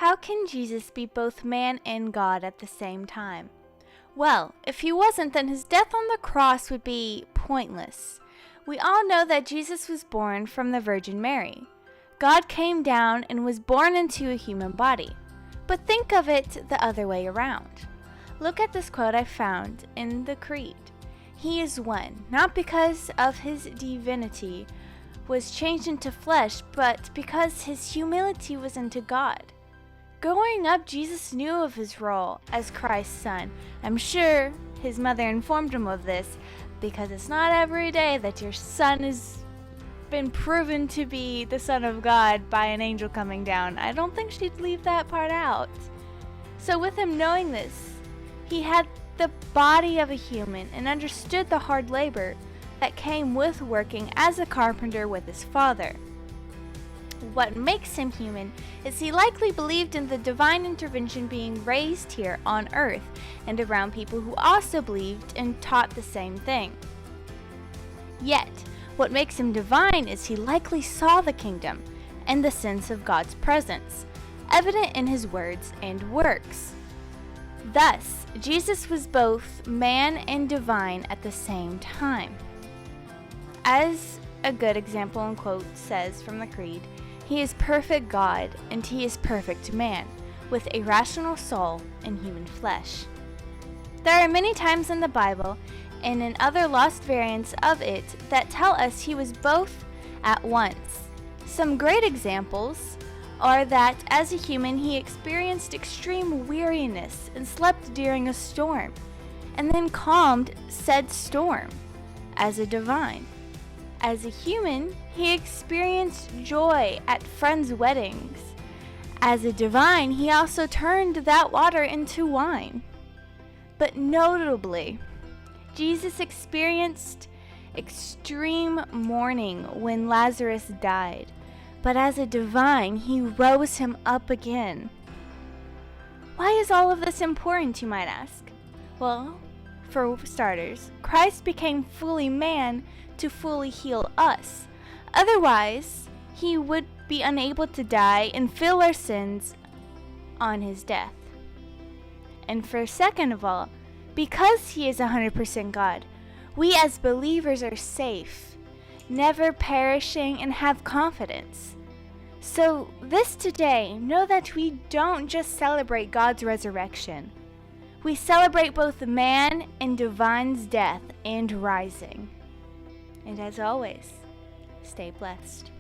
How can Jesus be both man and God at the same time? Well, if he wasn't, then his death on the cross would be pointless. We all know that Jesus was born from the Virgin Mary. God came down and was born into a human body. But think of it the other way around. Look at this quote I found in the Creed. He is one, not because of his divinity was changed into flesh, but because his humility was into God. Growing up, Jesus knew of his role as Christ's son. I'm sure his mother informed him of this, because it's not every day that your son has been proven to be the Son of God by an angel coming down. I don't think she'd leave that part out. So with him knowing this, he had the body of a human and understood the hard labor that came with working as a carpenter with his father. What makes him human is he likely believed in the divine intervention being raised here on earth and around people who also believed and taught the same thing. Yet, what makes him divine is he likely saw the kingdom and the sense of God's presence, evident in his words and works. Thus, Jesus was both man and divine at the same time. As a good example and quote says from the Creed, he is perfect God and he is perfect man, with a rational soul and human flesh. There are many times in the Bible and in other lost variants of it that tell us he was both at once. Some great examples are that as a human he experienced extreme weariness and slept during a storm, and then calmed said storm as a divine. As a human, he experienced joy at friends' weddings. As a divine, he also turned that water into wine. But notably, Jesus experienced extreme mourning when Lazarus died. But as a divine, he rose him up again. Why is all of this important, you might ask? Well, for starters, Christ became fully man to fully heal us. Otherwise, he would be unable to die and fill our sins on his death. And for second of all, because he is 100% God, we as believers are safe, never perishing, and have confidence. So this today, know that we don't just celebrate God's resurrection. We celebrate both the man and divine's death and rising. And as always, stay blessed.